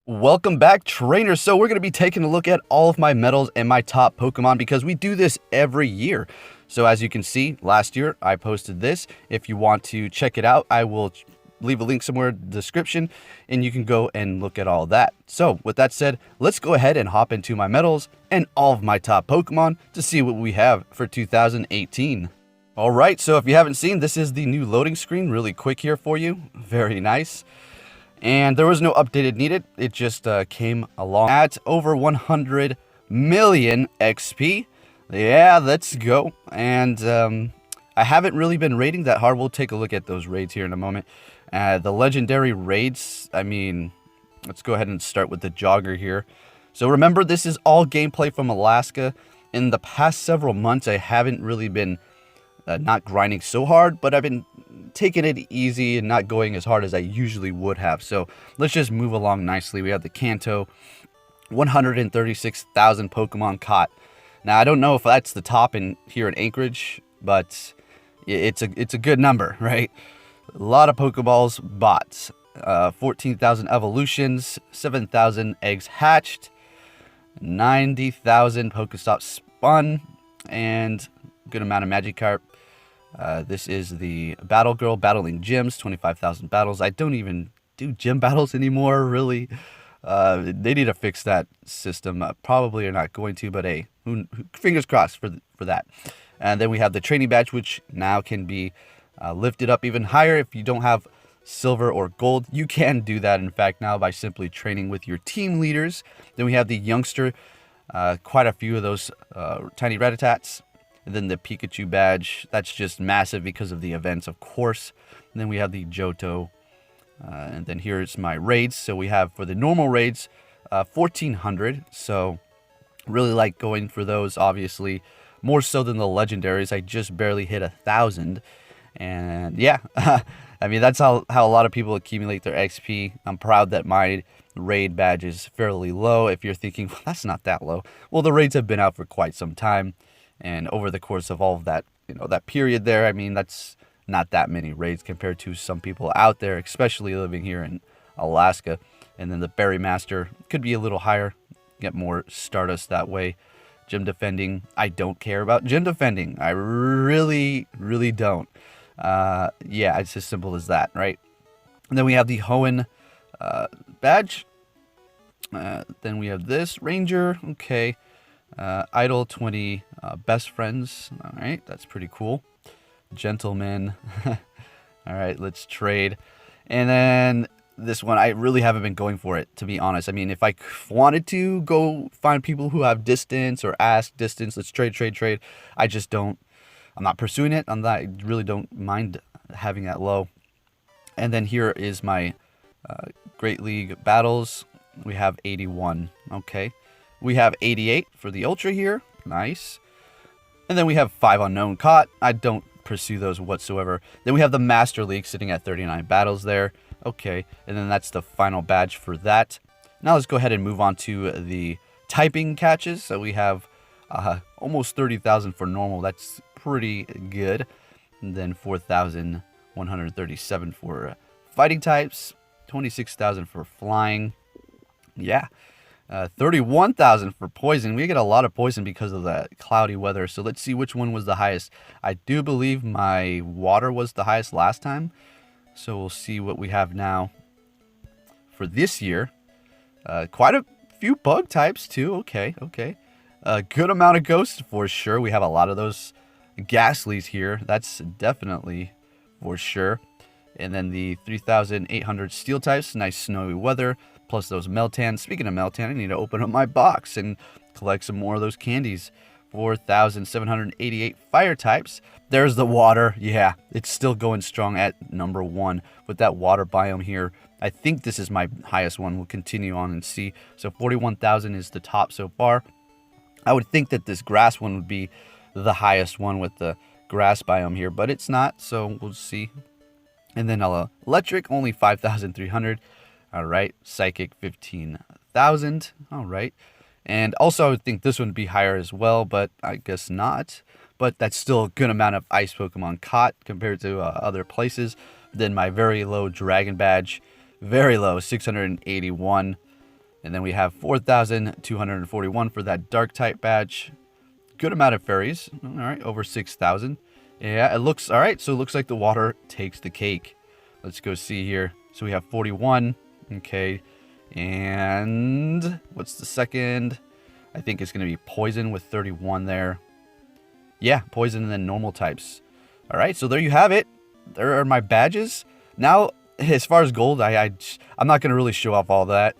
Welcome back, trainers. So we're going to be taking a look at all of my medals and my top Pokemon because we do this every year. So as you can see, last year I posted this. If you want to check it out, I will leave a link somewhere in the description and you can go and look at all that. So with that said, let's go ahead and hop into my medals and all of my top Pokemon to see what we have for 2018. Alright, so if you haven't seen, this is the new loading screen really quick here for you. Very nice. And there was no updated needed. It just came along at over 100 million XP. Yeah, let's go. And I haven't really been raiding that hard. We'll take a look at those raids here in a moment. The legendary raids, I mean, let's go ahead and start with the jogger here. So remember, this is all gameplay from Alaska. In the past several months, I haven't really been not grinding so hard, but I've been taking it easy and not going as hard as I usually would have. So let's just move along nicely. We have the Kanto, 136,000 Pokemon caught. Now I don't know if that's the top in here in Anchorage, but it's a good number, right? A lot of Pokeballs bought, 14,000 evolutions, 7,000 eggs hatched, 90,000 Pokestops spun, and a good amount of Magikarp. This is the Battle Girl battling gyms, 25,000 battles. I don't even do gym battles anymore, really. They need to fix that system. Probably are not going to, but hey, fingers crossed for that. And then we have the training badge, which now can be lifted up even higher. If you don't have silver or gold, you can do that, in fact, now by simply training with your team leaders. Then we have the youngster, quite a few of those tiny Rattatas. And then the Pikachu badge, that's just massive because of the events, of course. And then we have the Johto. And then here's my raids. So we have, for the normal raids, 1,400. So really like going for those, obviously. More so than the legendaries. I just barely hit 1,000. And yeah, I mean, that's how a lot of people accumulate their XP. I'm proud that my raid badge is fairly low. If you're thinking, well, that's not that low. Well, the raids have been out for quite some time. And over the course of all of that, that period there, I mean, that's not that many raids compared to some people out there, especially living here in Alaska. And then the Berry Master could be a little higher, get more Stardust that way. Gym defending, I don't care about gym defending. I really, really don't. Yeah, it's as simple as that, right? And then we have the Hoenn badge. Then we have this Ranger, okay. Idol 20 best friends. All right, that's pretty cool. Gentleman. All right, let's trade. And then this one, I really haven't been going for it, to be honest. I mean, if I wanted to go find people who have distance or ask distance, let's trade. I just don't. I'm not pursuing it. I really don't mind having that low. And then here is my Great League battles. We have 81. Okay. We have 88 for the Ultra here. Nice. And then we have 5 unknown caught. I don't pursue those whatsoever. Then we have the Master League sitting at 39 battles there. Okay. And then that's the final badge for that. Now let's go ahead and move on to the typing catches. So we have almost 30,000 for normal. That's pretty good. And then 4,137 for fighting types. 26,000 for flying. Yeah. 31,000 for poison. We get a lot of poison because of the cloudy weather. So let's see which one was the highest. I do believe my water was the highest last time. So we'll see what we have now for this year. Quite a few bug types too. Okay. A good amount of ghosts for sure. We have a lot of those Ghastlies here. That's definitely for sure. And then the 3,800 steel types. Nice snowy weather. Plus those Meltans. Speaking of Meltan, I need to open up my box and collect some more of those candies. 4,788 fire types. There's the water. Yeah, it's still going strong at number 1 with that water biome here. I think this is my highest one. We'll continue on and see. So 41,000 is the top so far. I would think that this grass one would be the highest one with the grass biome here, but it's not. So we'll see. And then electric, only 5,300. All right, psychic 15,000. All right, and also I would think this one would be higher as well, but I guess not. But that's still a good amount of ice Pokemon caught compared to other places. Then my very low dragon badge, very low, 681. And then we have 4,241 for that dark type badge. Good amount of fairies. All right, over 6,000. Yeah, it looks all right. So it looks like the water takes the cake. Let's go see here. So we have 41. Okay. And what's the second? I think it's going to be poison with 31 there. Yeah, poison and then normal types. All right, so there you have it. There are my badges. Now, as far as gold, I'm not going to really show off all that.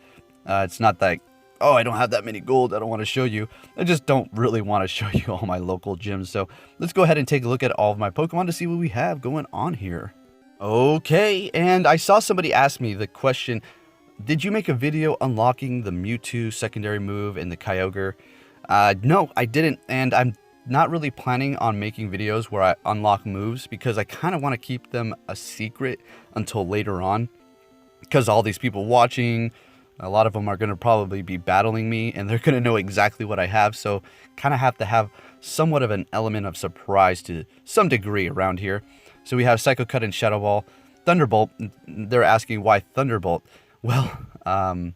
It's not like, oh, I don't have that many gold, I don't want to show you. I just don't really want to show you all my local gyms. So let's go ahead and take a look at all of my Pokemon to see what we have going on here. Okay, and I saw somebody ask me the question, did you make a video unlocking the Mewtwo secondary move and the Kyogre? No, I didn't, and I'm not really planning on making videos where I unlock moves because I kind of want to keep them a secret until later on. Because all these people watching, a lot of them are going to probably be battling me and they're going to know exactly what I have. So kind of have to have somewhat of an element of surprise to some degree around here. So we have Psycho Cut and Shadow Ball. Thunderbolt, they're asking why Thunderbolt. Well, I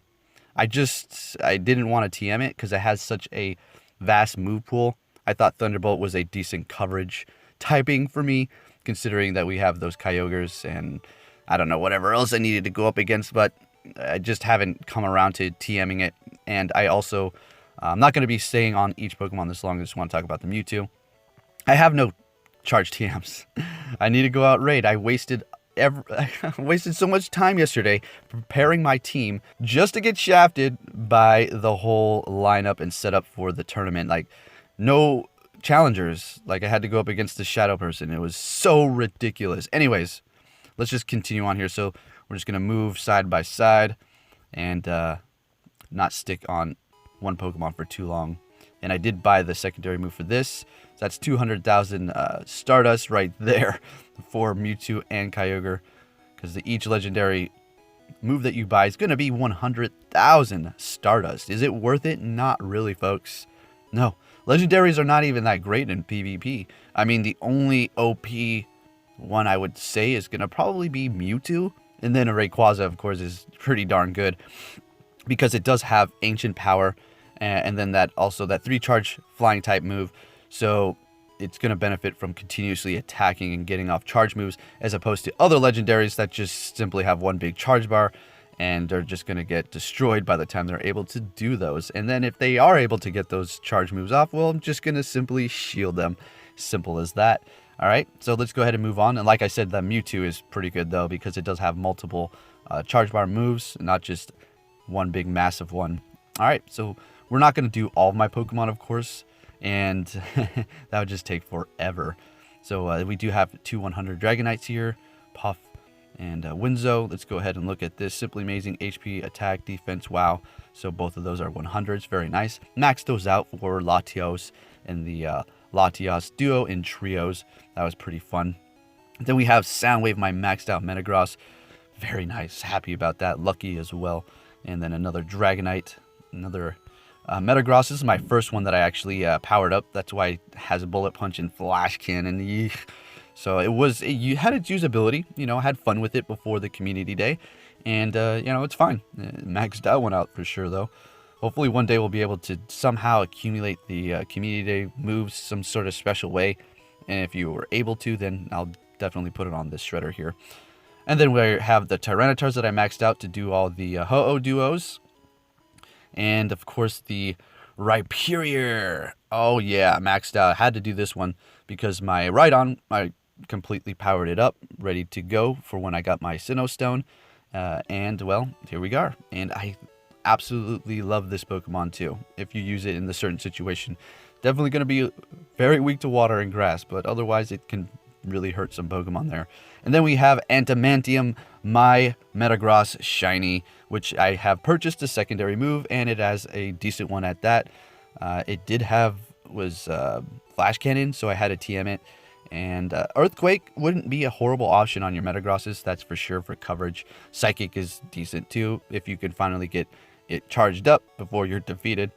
didn't want to TM it because it has such a vast move pool. I thought Thunderbolt was a decent coverage typing for me, considering that we have those Kyogres and I don't know, whatever else I needed to go up against, but I just haven't come around to TMing it. And I also, I'm not going to be staying on each Pokemon this long. I just want to talk about the Mewtwo. I have no charge TMs. I need to go out raid. I wasted so much time yesterday preparing my team just to get shafted by the whole lineup and setup for the tournament. Like, no challengers. Like, I had to go up against the shadow person. It was so ridiculous. Anyways, let's just continue on here. So we're just going to move side by side and not stick on one Pokemon for too long. And I did buy the secondary move for this. So that's 200,000 Stardust right there for Mewtwo and Kyogre. Because each legendary move that you buy is going to be 100,000 Stardust. Is it worth it? Not really, folks. No. Legendaries are not even that great in PvP. I mean, the only OP one I would say is going to probably be Mewtwo. And then a Rayquaza, of course, is pretty darn good. Because it does have Ancient Power. And then that 3-charge flying type move. So it's going to benefit from continuously attacking and getting off charge moves. As opposed to other legendaries that just simply have one big charge bar. And they're just going to get destroyed by the time they're able to do those. And then if they are able to get those charge moves off, well, I'm just going to simply shield them. Simple as that. All right, so let's go ahead and move on. And like I said, the Mewtwo is pretty good, though, because it does have multiple charge bar moves, not just one big massive one. All right, so we're not going to do all of my Pokemon, of course, and that would just take forever. So we do have 2 100 Dragonites here, Puff and Winzo. Let's go ahead and look at this. Simply amazing HP, attack, defense. Wow. So both of those are 100s. Very nice. Max those out for Latios and the Latios duo in trios. That was pretty fun. Then we have Soundwave, my maxed out Metagross. Very nice. Happy about that. Lucky as well. And then another Dragonite. Another Metagross. This is my first one that I actually powered up. That's why it has a Bullet Punch and Flash Cannon. So you had its usability, I had fun with it before the community day, and, it's fine. Maxed that one out for sure, though. Hopefully one day we'll be able to somehow accumulate the community day moves some sort of special way, and if you were able to, then I'll definitely put it on this shredder here. And then we have the Tyrannitars that I maxed out to do all the Ho-Oh duos, and of course the Rhyperior. Oh yeah, maxed out. I had to do this one because my Rhydon, I completely powered it up, ready to go for when I got my Sinnoh Stone. And well, here we are. And I absolutely love this Pokemon too. If you use it in the certain situation, definitely going to be very weak to water and grass, but otherwise it can really hurt some Pokemon there. And then we have Antimantium, my Metagross Shiny, which I have purchased a secondary move, and it has a decent one at that. It was Flash Cannon, so I had to TM it. And Earthquake wouldn't be a horrible option on your Metagrosses, that's for sure, for coverage. Psychic is decent too, if you can finally get it charged up before you're defeated.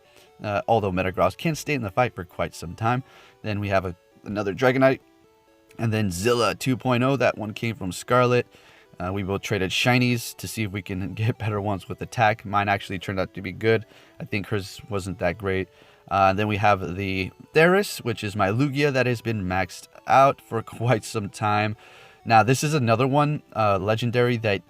Although Metagross can stay in the fight for quite some time. Then we have another Dragonite. And then Zilla 2.0, that one came from Scarlet. We both traded shinies to see if we can get better ones with attack. Mine actually turned out to be good. I think hers wasn't that great. Then we have the Theris, which is my Lugia that has been maxed out for quite some time. Now, this is another one, legendary, that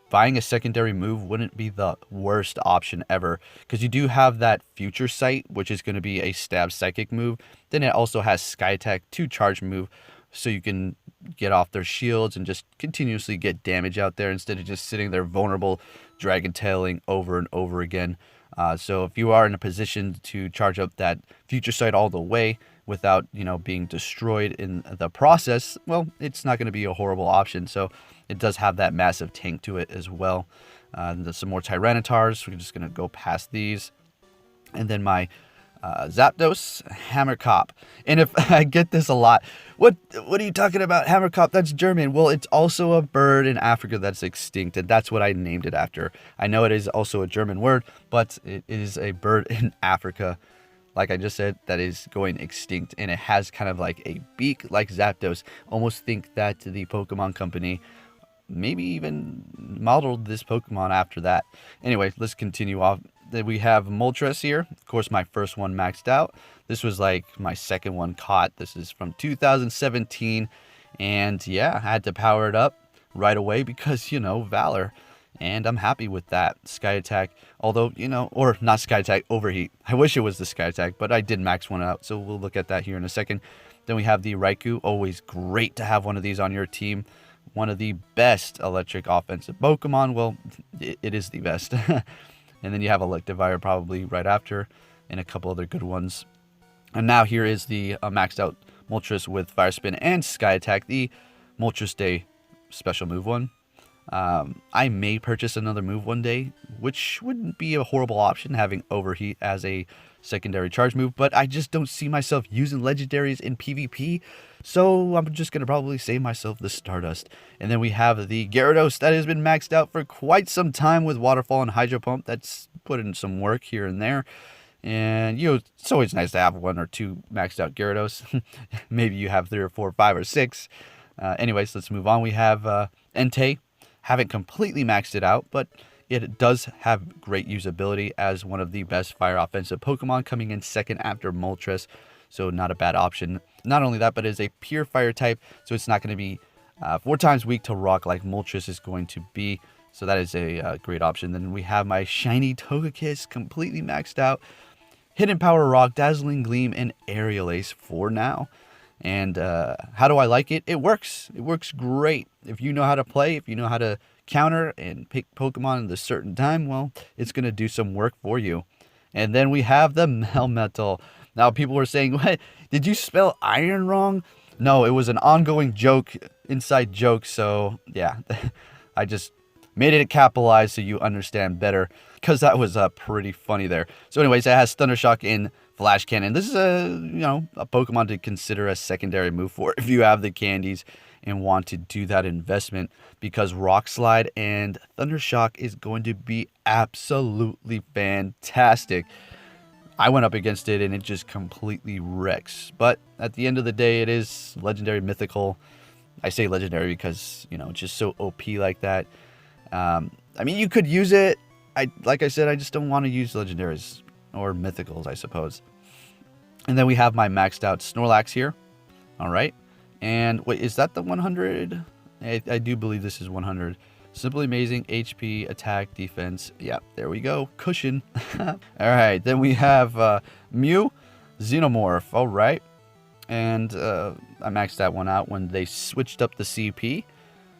buying a secondary move wouldn't be the worst option ever, because you do have that Future Sight, which is going to be a stab psychic move. Then it also has Sky Attack, 2 charge move, so you can get off their shields and just continuously get damage out there instead of just sitting there vulnerable, dragon tailing over and over again. So if you are in a position to charge up that Future Sight all the way without, being destroyed in the process, well, it's not going to be a horrible option. So it does have that massive tank to it as well. There's some more Tyrannitars. We're just going to go past these. And then my Zapdos, Hammerkop. And if I get this a lot, what are you talking about? Hammerkop, that's German. Well, it's also a bird in Africa that's extinct, and that's what I named it after. I know it is also a German word, but it is a bird in Africa, like I just said, that is going extinct, and it has kind of like a beak like Zapdos. Almost think that the Pokemon Company maybe even modeled this Pokemon after that. Anyway, let's continue off. Then we have Moltres here. Of course, my first one maxed out. This was like my second one caught. This is from 2017. And yeah, I had to power it up right away because, Valor. And I'm happy with that. Sky Attack, although, or not Sky Attack, Overheat. I wish it was the Sky Attack, but I did max one out. So we'll look at that here in a second. Then we have the Raikou. Always great to have one of these on your team. One of the best electric offensive Pokemon. Well, it is the best. And then you have Electivire probably right after, and a couple other good ones. And now here is the maxed out Moltres with Fire Spin and Sky Attack, the Moltres Day special move one. I may purchase another move one day, which wouldn't be a horrible option, having Overheat as a secondary charge move, but I just don't see myself using legendaries in PvP, so I'm just going to probably save myself the Stardust. And then we have the Gyarados that has been maxed out for quite some time with Waterfall and Hydro Pump. That's put in some work here and there. And, it's always nice to have 1 or 2 maxed out Gyarados. Maybe you have 3 or 4, 5 or 6. Anyways, let's move on. We have Entei. Haven't completely maxed it out, but it does have great usability as one of the best fire offensive Pokemon, coming in second after Moltres. So not a bad option. Not only that, but it is a pure fire type, so it's not going to be 4 times weak to rock like Moltres is going to be. So that is a great option. Then we have my shiny Togekiss completely maxed out. Hidden Power Rock, Dazzling Gleam, and Aerial Ace for now. And how do I like it? It works. It works great. If you know how to play, if you know how to counter and pick Pokemon at a certain time, well, it's going to do some work for you. And then we have the Melmetal. Now, people were saying, what? Did you spell iron wrong? No, it was an ongoing joke, inside joke. So, yeah, I just made it capitalized so you understand better, because that was pretty funny there. So anyways, it has Thunder Shock in Flash Cannon. This is a Pokemon to consider a secondary move for if you have the candies and want to do that investment, because Rock Slide and Thunder Shock is going to be absolutely fantastic. I went up against it and it just completely wrecks. But at the end of the day, it is legendary, mythical. I say legendary because, it's just so OP like that. I mean, you could use it. Like I said, I just don't want to use legendaries or mythicals, I suppose. And then we have my maxed out Snorlax here. All right. And wait, is that the 100? I do believe this is 100. Simply amazing. HP, attack, defense. Yeah, there we go. Cushion. All right. Then we have Mew, Xenomorph. All right. And I maxed that one out when they switched up the CP.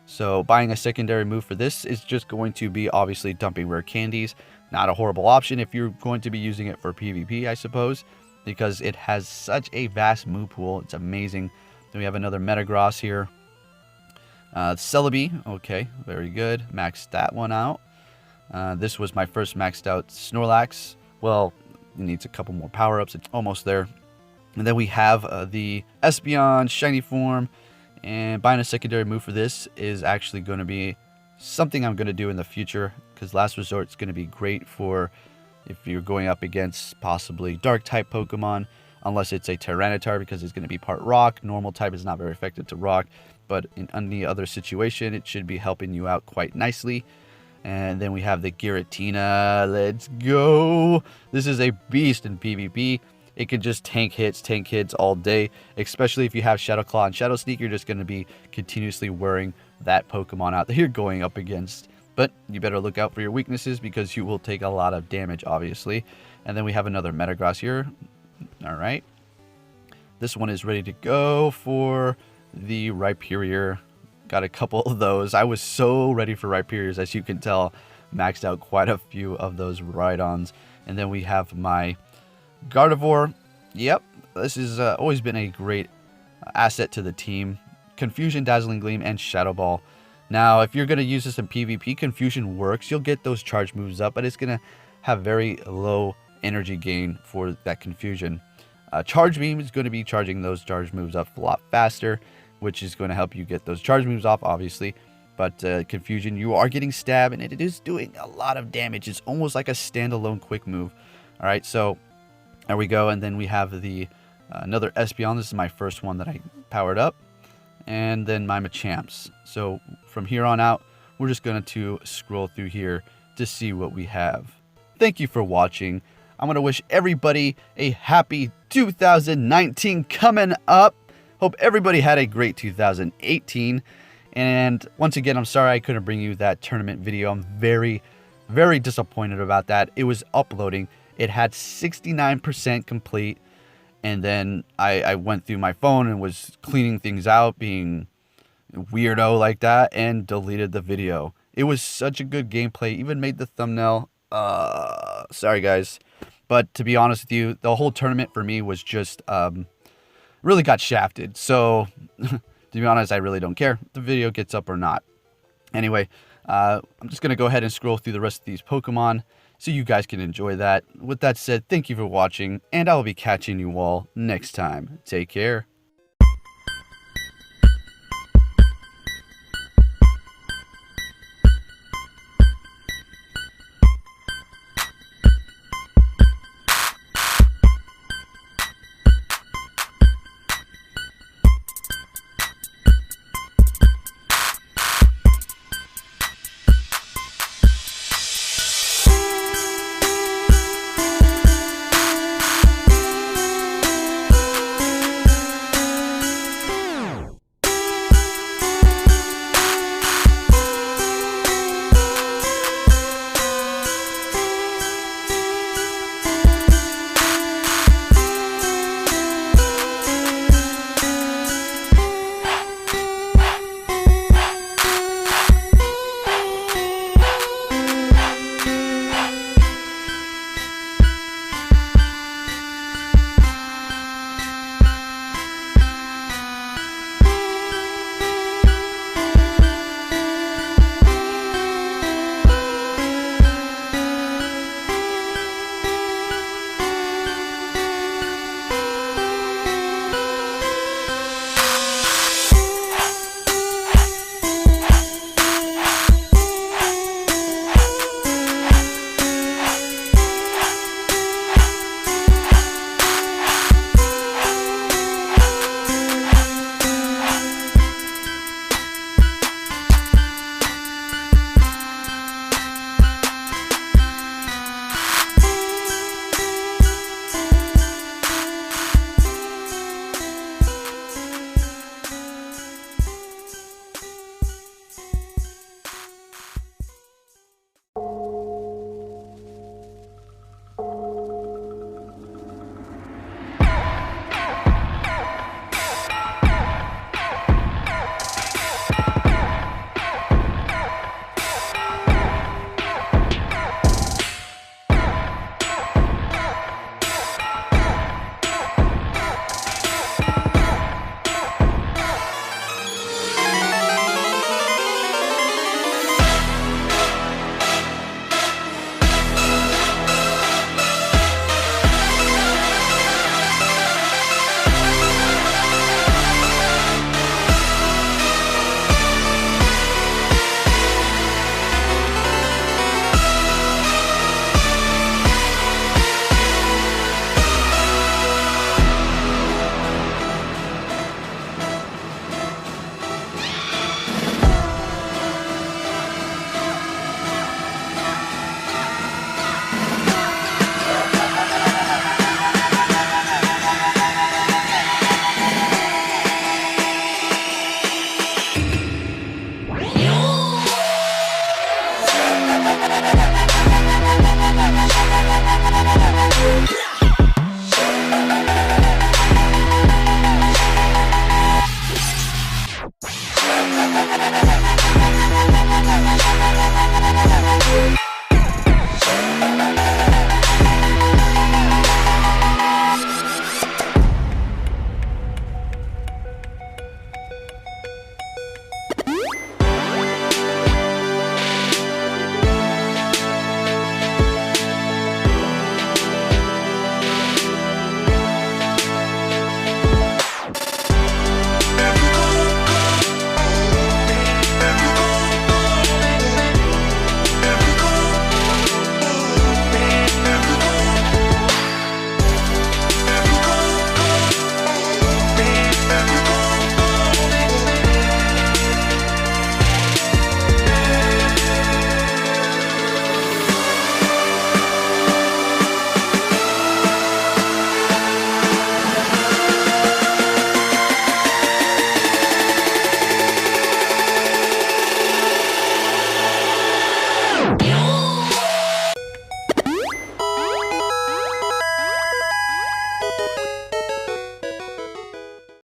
So buying a secondary move for this is just going to be obviously dumping rare candies. Not a horrible option if you're going to be using it for PvP, I suppose, because it has such a vast move pool. It's amazing. Then we have another Metagross here. Celebi, okay, very good. Maxed that one out. This was my first maxed out Snorlax. Well, it needs a couple more power-ups. It's almost there. And then we have the Espeon Shiny Form. And buying a secondary move for this is actually going to be something I'm going to do in the future, because Last Resort is going to be great for if you're going up against possibly Dark type Pokemon, unless it's a Tyranitar, because it's going to be part Rock. Normal type is not very effective to Rock, but in any other situation, it should be helping you out quite nicely. And then we have the Giratina. Let's go. This is a beast in PvP. It can just tank hits all day, especially if you have Shadow Claw and Shadow Sneak. You're just going to be continuously wearing that Pokemon out that you're going up against. But you better look out for your weaknesses because you will take a lot of damage, obviously. And then we have another Metagross here. All right. This one is ready to go for the Rhyperior. Got a couple of those. I was so ready for Rhyperiors, as you can tell. Maxed out quite a few of those Rhydons. And then we have my Gardevoir. Yep, this has always been a great asset to the team. Confusion, Dazzling Gleam, and Shadow Ball. Now, if you're going to use this in PvP, Confusion works. You'll get those charge moves up, but it's going to have very low energy gain for that Confusion. Charge Beam is going to be charging those charge moves up a lot faster, which is going to help you get those charge moves off, obviously. But Confusion, you are getting Stab, and it is doing a lot of damage. It's almost like a standalone quick move. All right, so there we go. And then we have the another Espeon. This is my first one that I powered up. And then my Machamps. So from here on out, we're just going to scroll through here to see what we have. Thank you for watching. I'm going to wish everybody a happy 2019 coming up. Hope everybody had a great 2018. And once again, I'm sorry I couldn't bring you that tournament video. I'm very, very disappointed about that. It was uploading. It had 69% complete. And then I went through my phone and was cleaning things out, being weirdo like that, and deleted the video. It was such a good gameplay. Even made the thumbnail. Sorry, guys. But to be honest with you, the whole tournament for me was just really got shafted. So to be honest, I really don't care if the video gets up or not. Anyway, I'm just going to go ahead and scroll through the rest of these Pokemon so you guys can enjoy that. With that said, thank you for watching, and I will be catching you all next time. Take care.